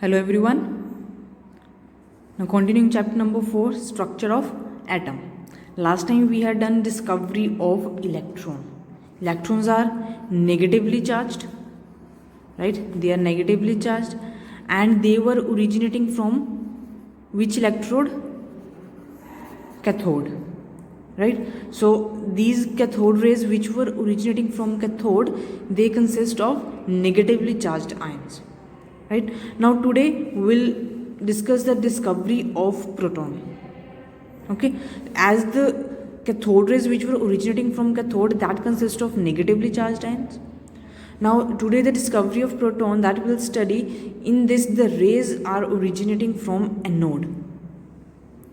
Hello everyone. Now continuing chapter number 4, structure of atom. Last time we had done discovery of electron. Electrons are negatively charged, right? They are negatively charged and they were originating from which electrode? Cathode, right? So these cathode rays which were originating from cathode, they consist of negatively charged ions. Right now today we'll discuss the discovery of proton. Okay, as the cathode rays which were originating from cathode, that consist of negatively charged ions. Now today the discovery of proton, that we'll study. In this, the rays are originating from anode.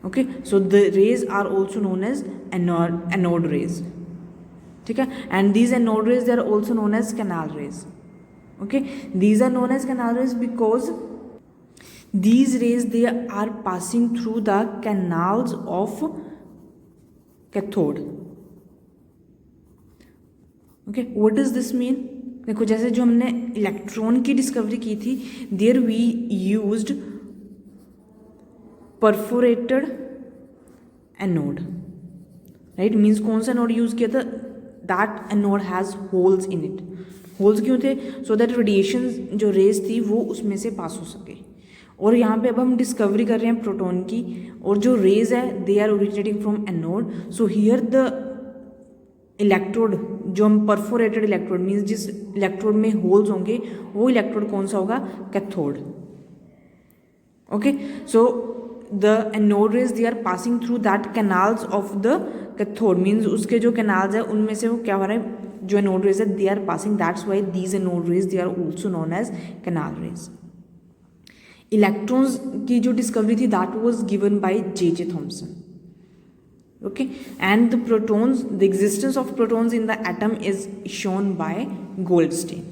Okay, so the rays are also known as anode rays. Okay, and these anode rays, they are also known as canal rays. Okay, these are known as canal rays because these rays, they are passing through the canals of cathode. Okay, what does this mean? देखो, जैसे जो हमने electron की discovery की थी, there we used perforated anode, right? Means कौन सा anode use किया था? That anode has holes in it. Holes क्यों थे? सो दैट रेडिएशन जो रेज थी वो उसमें से पास हो सके. और यहाँ पे अब हम डिस्कवरी कर रहे हैं प्रोटॉन की, और जो रेज है they are originating from anode. So here the electrode, जो हम परफोरेटेड इलेक्ट्रोड, मीन्स जिस इलेक्ट्रोड में होल्स होंगे, वो इलेक्ट्रोड कौन सा होगा? Cathode. Okay, so the anode rays, they are passing through that canals of the cathode. Means उसके जो कैनाल्स है उनमें से वो क्या हो रहा है? जो एनोड रेज है they are passing. That's why these anode rays, they are also known as canal rays. Electrons की जो डिस्कवरी थी, that was given by J Thomson. Okay, and the protons, the existence of protons in the atom is shown by Goldstein.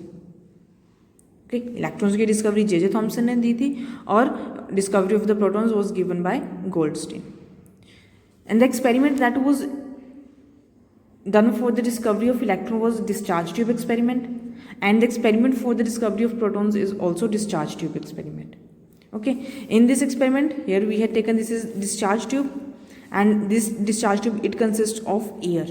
Okay, electrons की discovery J Thomson ने दी थी और discovery of the protons was given bye Goldstein. And the experiment that was done for the discovery of electron was discharge tube experiment, and the experiment for the discovery of protons is also discharge tube experiment. Okay, in this experiment, here we had taken, this is discharge tube, and this discharge tube, it consists of air,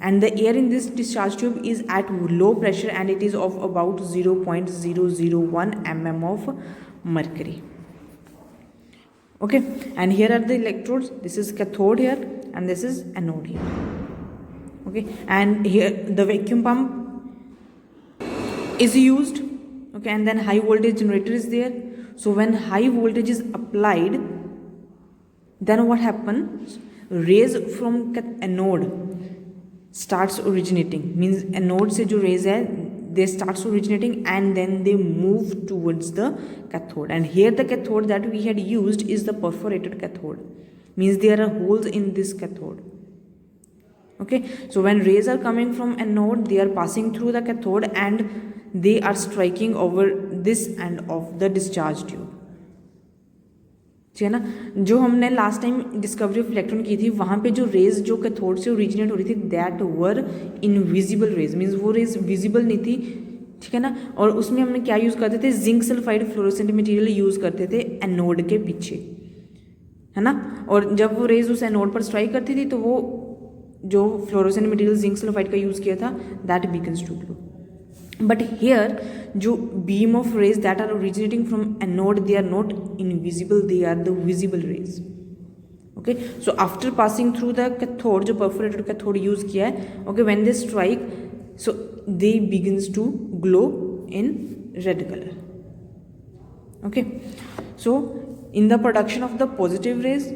and the air in this discharge tube is at low pressure and it is of about 0.001 mm of mercury. Okay, and here are the electrodes. This is cathode here and this is anode here. Okay, and here the vacuum pump is used. Okay, and then high voltage generator is there. So when high voltage is applied, then what happens? Rays from anode starts originating. Means anode से जो rays है, they starts originating and then they move towards the cathode. And here the cathode that we had used is the perforated cathode. Means there are holes in this cathode. Okay, so when rays are coming from anode, they are passing through the cathode and they are striking over this end of the discharge tube. है ना? जो हमने last time discovery of electron की थी, वहाँ पे जो raise जो कैथोड से ओरिजिनेट हो रही थी, that were invisible rays. Means वो रेज विजिबल नहीं थी. ठीक है ना? और उसमें हमने क्या यूज़ करते थे? Zinc sulphide fluorescent material use करते थे एनोड के पीछे, है ना? और जब वो रेज उस एनोड पर स्ट्राइक करती थी तो वो जो फ्लोरोसेंट मटेरियल जिंक सल्फाइड का यूज़ किया था, that begins to glow. But here, जो beam of rays that are originating from anode, they are not invisible, they are the visible rays. Okay, so after passing through the cathode, जो perforated cathode use किया है, okay, when they strike, so they begins to glow in red color. Okay, so in the production of the positive rays,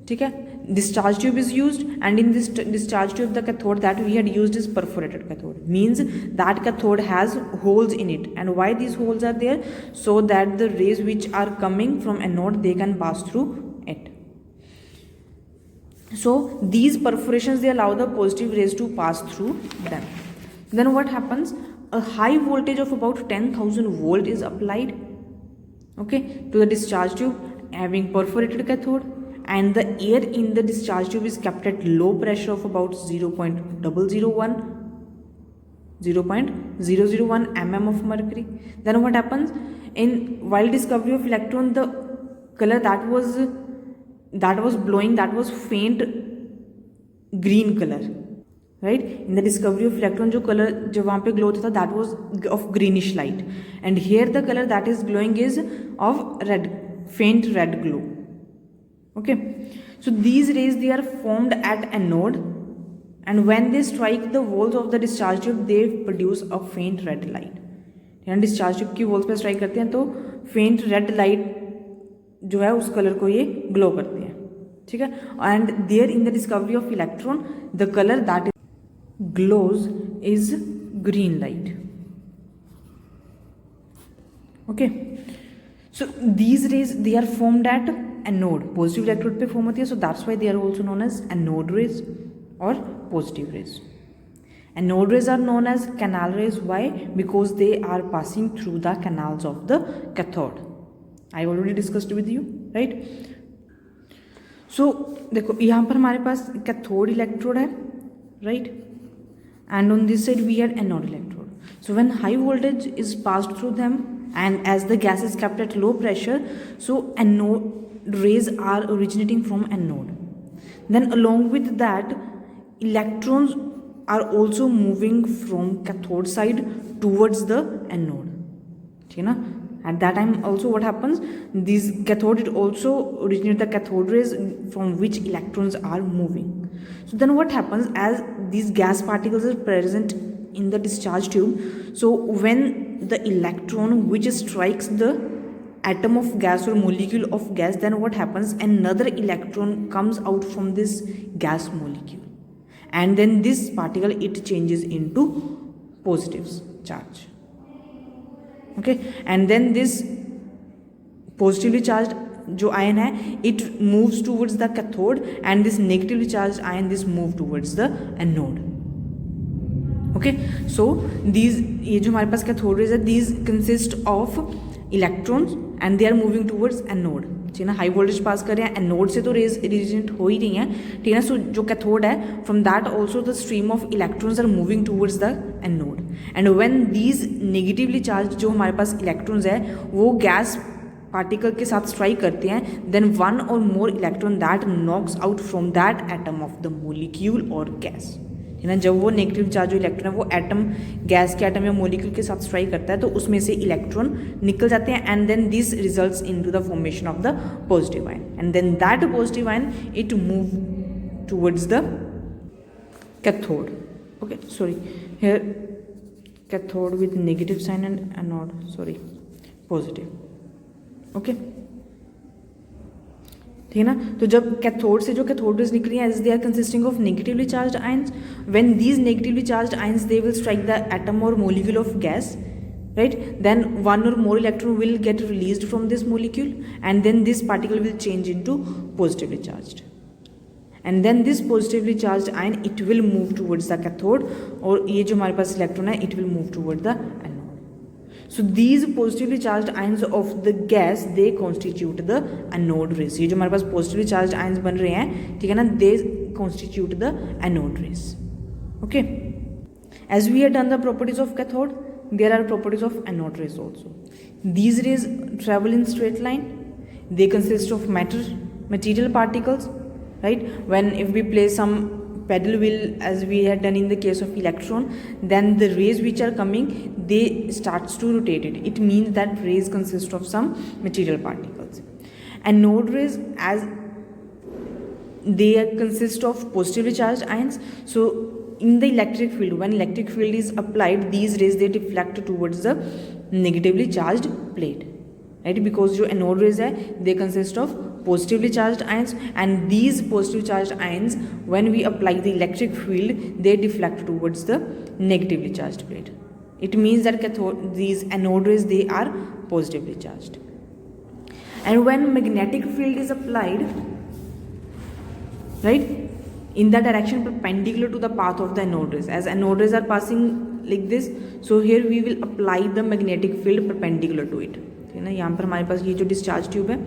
ठीक है, discharge tube is used, and in this discharge tube the cathode that we had used is perforated cathode. Means that cathode has holes in it. And why these holes are there? So that the rays which are coming from anode, they can pass through it. So these perforations, they allow the positive rays to pass through them. Then what happens? A high voltage of about 10,000 volt is applied, okay, to the discharge tube having perforated cathode, and the air in the discharge tube is kept at low pressure of about 0.001. 0.001 mm of mercury. Then what happens in while discovery of electron, the color that was glowing, that was faint green color, right? In the discovery of electron, जो color जो वहाँ पे glow था that was of greenish light, and here the color that is glowing is of red, faint red glow. Okay, so these rays, they are formed at anode, and when they strike the walls of the discharge tube, they produce a faint red light. यानी discharge tube की walls पे strike करते हैं तो फेंट red light जो है उस कलर को ये ग्लो करते हैं, ठीक है. And there in the discovery of electron, the colour that glows is green light. Okay, so these rays they are formed at anode, positive electrode पे फॉर्म होती है, so that's why they are also known as anode rays और positive rays. Anode rays are known as canal rays. Why? Because they are passing through the canals of the cathode. I already discussed with you, right? So देखो यहाँ पर हमारे पास cathode electrode है, right? And on this side we had anode electrode. So when high voltage is passed through them, and as the gas is kept at low pressure, so anode rays are originating from anode. Then along with that, electrons are also moving from cathode side towards the anode, ठीक है ना. At that time also what happens, these cathode, it also originate the cathode rays from which electrons are moving. So then what happens, as these gas particles are present in the discharge tube, so when the electron which strikes the atom of gas or molecule of gas, then what happens, another electron comes out from this gas molecule, and then this particle, it changes into positive charge. Okay, and then this positively charged जो ion है, it moves towards the cathode, and this negatively charged ion, this move towards the anode. Okay, so these, ये जो हमारे पास cathode rays है, these consist of electrons and they are moving towards anode, ठीक है ना. High voltage पास कर रहे हैं, एनोड से तो रेज ओरिजिनेट हो ही रही हैं, ठीक है ना. सो जो कैथोड है, from that also the stream of electrons are moving towards the anode, and when these negatively charge जो हमारे पास इलेक्ट्रॉन्स है वो गैस पार्टिकल के साथ स्ट्राइक करते हैं, then one or more electron that knocks out from that atom of the molecule or gas, है ना. जब वो नेगेटिव चार्ज जो इलेक्ट्रॉन है वो एटम, गैस के एटम या मोलिक्यूल के साथ स्ट्राइक करता है, तो उसमें से इलेक्ट्रॉन निकल जाते हैं, and then this results into the formation of the positive ion, and then that positive ion it move towards the cathode. Okay, sorry, here cathode with negative sign and anode, sorry, positive. Okay, ठीक है ना. तो जब cathode से जो cathode rays निकली हैं, as they are consisting of negatively charged ions, when these negatively charged ions they will strike the atom और molecule of gas, right? Then one or more electron will get released from this molecule, and then this particle will change into positively charged, and then this positively charged ion, it will move towards the cathode, और ये जो हमारे पास electron है, it will move toward the anode. So these positively charged ions of the gas, they constitute the anode rays. ये जो हमारे पास positively charged ions बन रहे हैं, ठीक है ना, they constitute the anode rays. Okay, as we have done the properties of cathode, there are properties of anode rays also. These rays travel in straight line. They consist of material particles, right? When if we place some pedal wheel, as we had done in the case of electron, then the rays which are coming, they starts to rotate it. It means that rays consist of some material particles. Anode rays, as they consist of positively charged ions, so in the electric field, when electric field is applied, these rays they deflect towards the negatively charged plate, right? Because जो anode rays है, they consist of positively charged ions, and these positively charged ions, when we apply the electric field, they deflect towards the negatively charged plate. It means that these anode rays, they are positively charged. And when magnetic field is applied, right, in the direction perpendicular to the path of the anode rays, as anode rays are passing like this, so here we will apply the magnetic field perpendicular to it, ठीक है ना. यहाँ पर हमारे पास ये जो discharge tube है,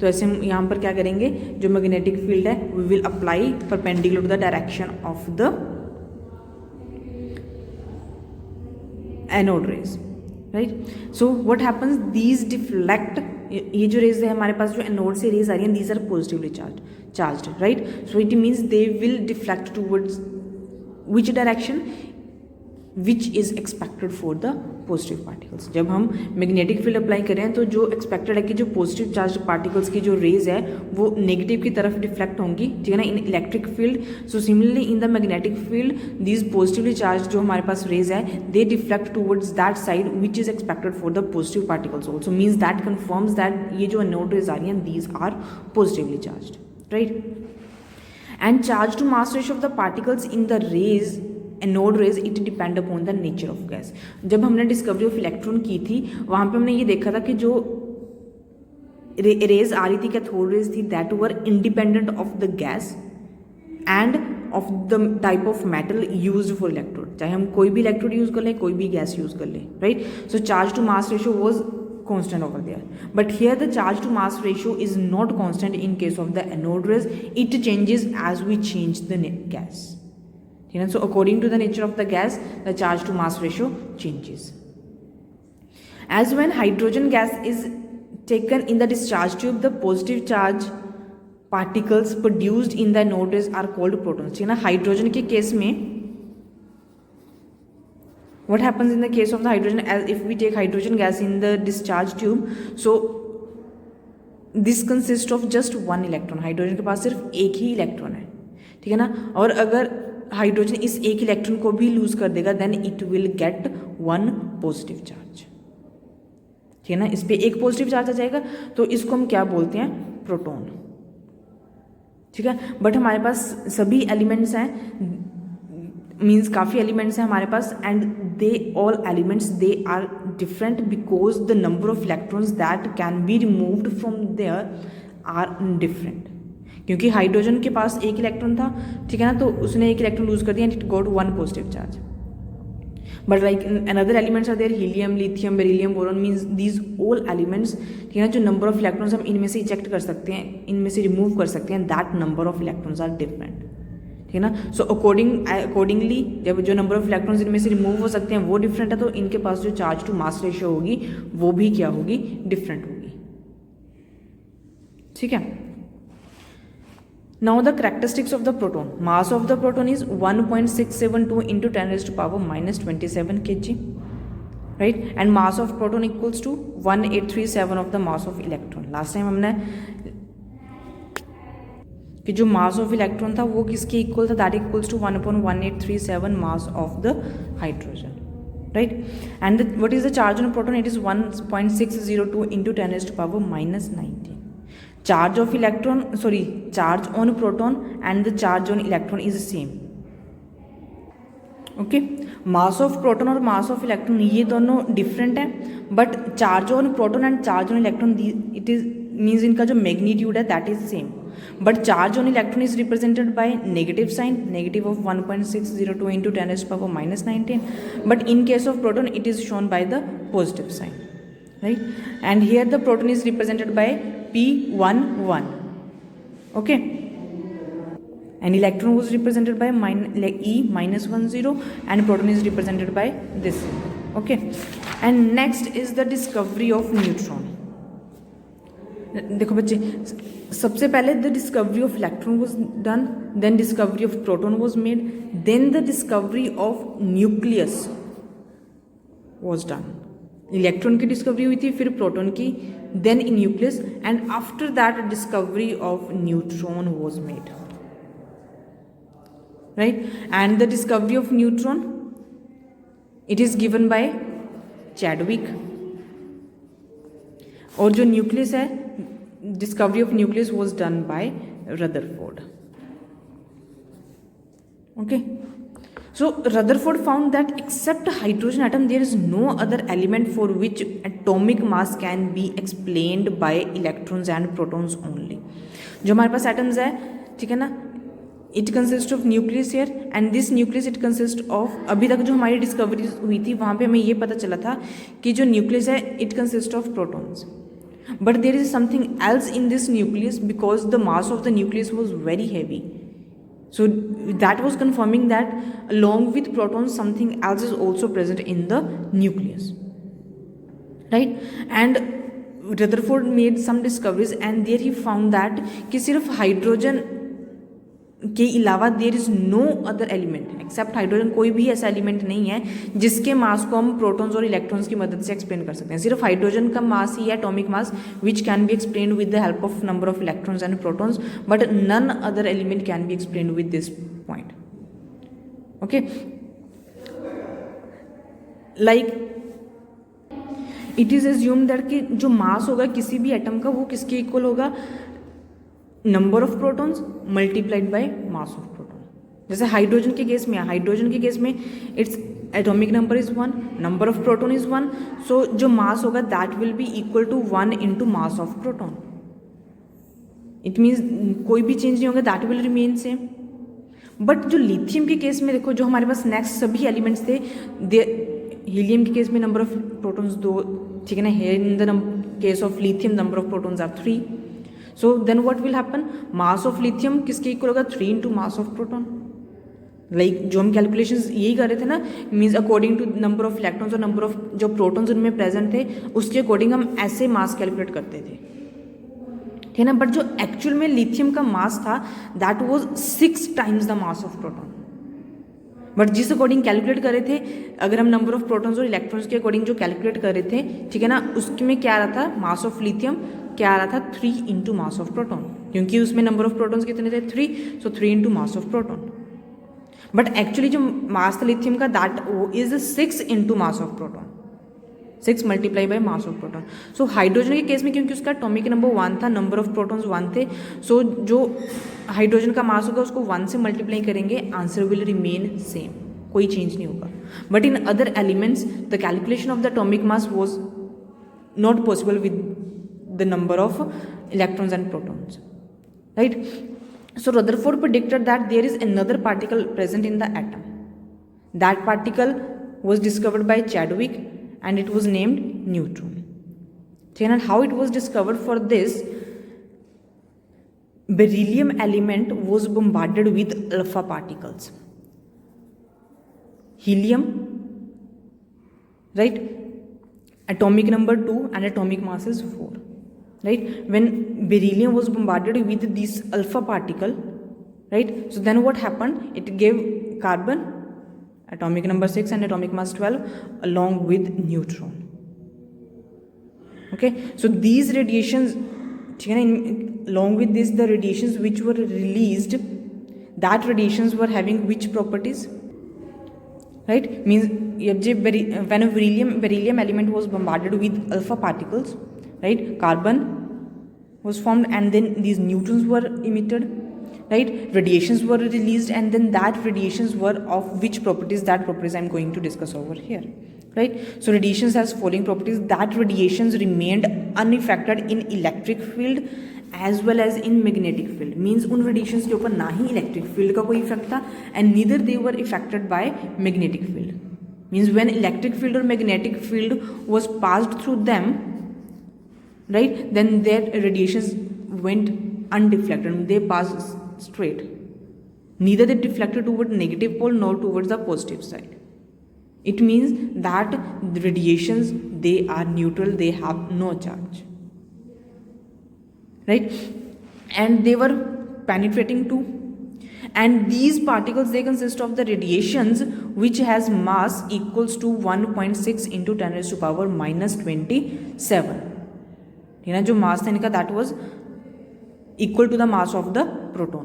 तो ऐसे हम यहाँ पर क्या करेंगे, जो मैग्नेटिक फील्ड है we will apply perpendicular to the direction of the anode rays, right. So what happens, these deflect, ये जो रेज है हमारे पास जो एनोड से रेज आ रही हैं, these are positively charged, right. So it means they will deflect towards which direction, which is expected for the positive particles. जब हम मैग्नेटिक फील्ड अप्लाई करें तो जो एक्सपेक्टेड है कि जो पॉजिटिव चार्ज पार्टिकल्स की जो रेज है वो नेगेटिव की तरफ डिफ्लेक्ट होंगी, ठीक है ना, in electric field. So similarly in the magnetic field these positively charge जो हमारे पास रेज है they deflect towards that side which is expected for the positive particles also. Means that confirms that ये जो एनोड रेज आ रही हैं these are positively charged, right. And charge to mass ratio of the particles in the rays, anode rays, it depend upon the nature of gas. जब हमने discovery of electron की थी वहाँ पे हमने ये देखा था कि जो रेज आ रही थी कैथोड रेज थी that were independent of the gas end of the type of metal used for electrode. चाहे हम कोई भी इलेक्ट्रोड यूज कर लें, कोई भी गैस यूज कर लें, right. So charge to mass ratio was constant over there, but here the charge to mass ratio is not constant in case of the anode rays. It changes as we change the gas. So according to the nature of the gas, the charge to mass ratio changes. As when hydrogen gas is taken in the discharge tube, the positive charge particles produced in the anode rays are called protons. ठीक है ना, hydrogen के case में what happens in the case of the hydrogen, as if we take hydrogen gas in the discharge tube, so this consists of just one electron. Hydrogen के पास सिर्फ एक ही electron है, ठीक है ना. और अगर हाइड्रोजन इस एक इलेक्ट्रॉन को भी लूज कर देगा then it will get one positive charge, ठीक है ना. इस पर एक पॉजिटिव चार्ज आ जाएगा तो इसको हम क्या बोलते हैं, प्रोटॉन, ठीक है. बट हमारे पास सभी एलिमेंट्स हैं, मीन्स काफ़ी एलिमेंट्स हैं हमारे पास, and they all elements they are different because the number of electrons that can be removed from there are different. क्योंकि हाइड्रोजन के पास एक इलेक्ट्रॉन था, ठीक है ना, तो उसने एक इलेक्ट्रॉन लूज कर दिया and it got one positive charge. But like another elements are there, helium, lithium, beryllium, boron, means these all elements, ठीक है ना, जो नंबर ऑफ इलेक्ट्रॉन्स हम इनमें से इजेक्ट कर सकते हैं, इनमें से रिमूव कर सकते हैं, that number of electrons are different, ठीक है ना. सो अकॉर्डिंगली जब जो नंबर ऑफ इलेक्ट्रॉन्स इनमें से रिमूव हो सकते हैं वो डिफरेंट है, तो इनके पास जो चार्ज टू मास रेशियो होगी वो भी क्या होगी, डिफरेंट होगी, ठीक है. Now the characteristics of the proton. Mass of the proton is 1.672 into 10⁻⁻27 kg, right. And mass of proton equals to 1837 of the mass of electron. Last time हमने कि जो मास ऑफ इलेक्ट्रॉन था वो किसके इक्वल था, that equals to 1.1837 mass of the hydrogen, right. And what is the charge on proton, it is 1.602 into 10⁻⁻19. Charge of electron, sorry, charge on proton and the charge on electron is same, okay. Mass of proton और mass of electron ये दोनों different हैं, but charge on proton and charge on electron it is means इनका जो magnitude है that is same. But charge on electron is represented by negative sign, negative of 1.602 into 10⁻⁻19. But in case of proton, it is shown by the positive sign, right? And here the proton is represented by P11. Okay. And electron was represented by E-10, and proton is represented by this. Okay. And next is the discovery of neutron. देखो बच्चे, सबसे पहले the discovery of electron was done, then discovery of proton was made, then the discovery of nucleus was done. Electron की discovery हुई थी, फिर proton की, then nucleus, and after that discovery of neutron was made, right. And the discovery of neutron it is given by Chadwick. और जो nucleus है, discovery of nucleus was done by Rutherford, okay. So Rutherford found that except hydrogen atom there is no other element for which atomic mass can be explained by electrons and protons only. जो हमारे पास atoms है, ठीक है ना, it consist of nucleus here, and this nucleus it consist of, अभी तक जो हमारी डिस्कवरी हुई थी वहाँ पे हमें ये पता चला था कि जो न्यूक्लियस है it consist of protons, but there is something else in this nucleus because the mass of the nucleus was very heavy. So that was confirming that along with protons something else is also present in the nucleus, right? And Rutherford made some discoveries and there he found that कि सिर्फ hydrogen के अलावा there is no other element except hydrogen, कोई भी ऐसा element नहीं है जिसके मास को हम प्रोटॉन्स और इलेक्ट्रॉन्स की मदद से एक्सप्लेन कर सकते हैं. सिर्फ हाइड्रोजन का मास ही है atomic mass which can be explain with the help of number of electrons and protons, but none other element can be explain with this point. Okay, like it is assumed that कि जो mass होगा किसी भी atom का वो किसके equal होगा, number of protons multiplied by mass of proton. जैसे हाइड्रोजन के केस में, हाइड्रोजन के केस में its atomic number is 1, number of proton is 1, so जो मास होगा that will be equal to 1 into mass of proton. It means कोई भी change नहीं होगा, that will remain same. But जो लिथियम के केस में देखो, जो हमारे पास नेक्स्ट सभी एलिमेंट्स थे, हीलियम के केस में नंबर ऑफ प्रोटॉन्स 2, ठीक है ना. Here in the case of lithium number of protons are 3. So then what will happen, mass of lithium किसके इक्वल होगा, 3 into mass of proton. Like जो हम कैलकुलेशंस यही कर रहे थे ना, means according to number of electrons और नंबर ऑफ जो प्रोटॉन्स उनमें प्रेजेंट थे उसके अकॉर्डिंग हम ऐसे मास कैलकुलेट करते थे, ठीक है ना. बट जो एक्चुअल में लिथियम का मास था that was 6 times the mass of proton. But जिस अकॉर्डिंग कैलकुलेट कर रहे थे, अगर हम नंबर ऑफ प्रोटॉन्स और इलेक्ट्रॉन्स के अकॉर्डिंग जो कैलकुलेट कर रहे थे, ठीक है ना, उसमें क्या आ रहा था, मास ऑफ लिथियम क्या आ रहा था, 3 इंटू मास ऑफ प्रोटॉन, क्योंकि उसमें नंबर ऑफ प्रोटॉन्स कितने थे, 3, सो 3 into mass of proton. But actually जो मास था लिथियम का that is 6 into mass of proton, 6 multiply by mass of proton. So hydrogen के केस में क्योंकि उसका एटॉमिक नंबर 1 था, नंबर ऑफ प्रोटॉन्स 1 थे, सो जो हाइड्रोजन का मास होगा उसको 1 से मल्टीप्लाई करेंगे, आंसर विल रिमेन सेम, कोई चेंज नहीं होगा. But in other elements the calculation of the atomic mass was not possible with the number of electrons and protons, right? So Rutherford predicted that there is another particle present in the atom. That particle was discovered by Chadwick and it was named neutron. And how it was discovered, for this beryllium element was bombarded with alpha particles. Helium, right? Atomic number 2 and atomic mass is 4. Right, when beryllium was bombarded with this alpha particle, right, so then what happened, it gave carbon atomic number 6 and atomic mass 12 along with neutron. Okay, so these radiations, along with this the radiations which were released, that radiations were having which properties, right? Means when a beryllium element was bombarded with alpha particles, right, carbon was formed and then these neutrons were emitted, right, radiations were released, and then that radiations were of which properties, that properties I'm going to discuss over here, right? So radiations has following properties, that radiations remained unaffected in electric field as well as in magnetic field. Means उन radiations के ऊपर ना ही electric field का कोई effect था and neither they were affected by magnetic field. Means when electric field or magnetic field was passed through them, right, then their radiations went undeflected, they passed straight, neither they deflected toward negative pole nor towards the positive side. It means that the radiations, they are neutral, they have no charge, right, and they were penetrating too. And these particles, they consist of the radiations which has mass equals to 1.6 into 10 raised to power minus 27. ठीक है ना, जो mass था इनका that was equal to the mass of the proton.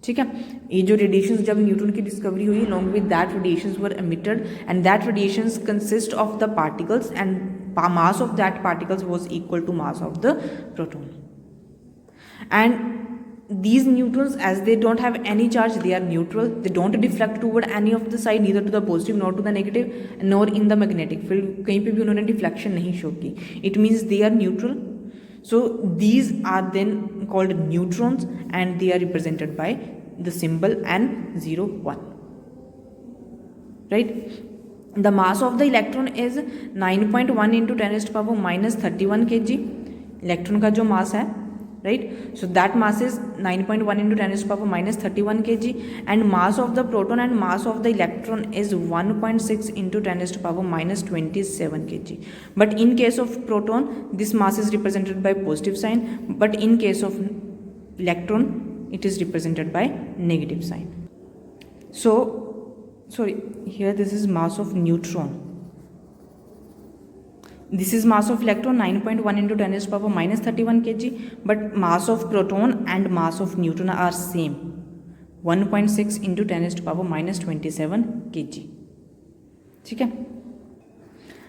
ठीक है, ये जो रेडिएशंस जब न्यूट्रॉन की डिस्कवरी हुई, along with that radiations were emitted and that radiations consist of the particles and mass of that particles was equal to mass of the proton. And these neutrons, as they don't have any charge, they are neutral, they don't deflect toward any of the side, neither to the positive nor to the negative nor in the magnetic field. कहीं पे भी उन्होंने deflection नहीं show की. It means they are neutral. So these are then called neutrons and they are represented by the symbol N01, right? The mass of the electron is 9.1 into 10 raised to power minus 31 kg. Electron का जो मास है right? So that mass is 9.1 into 10 raised to power minus 31 kg, and mass of the proton and mass of the electron is 1.6 into 10 raised to power minus 27 kg. But in case of proton, this mass is represented by positive sign, but in case of electron, it is represented by negative sign. So sorry, here this is mass of neutron. This is mass of electron 9.1 into 10 raised to power minus 31 kg, but mass of proton and mass of neutron are same, 1.6 into 10 raised to power minus 27 kg. ठीक है.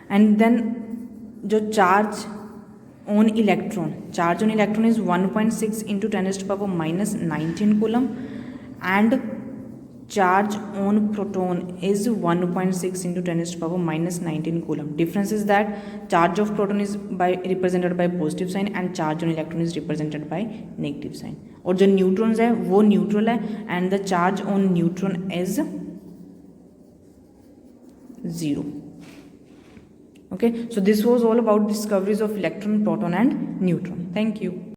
And then जो charge on electron is 1.6 into 10 raised to power minus 19 coulomb, and charge on proton is 1.6 into 10 raised to power minus 19 coulomb. Difference is that charge of proton is represented by positive sign and charge on electron is represented by negative sign. और जो neutrons है वो neutral है and the charge on neutron is 0. Okay, so this was all about discoveries of electron, proton and neutron. Thank you.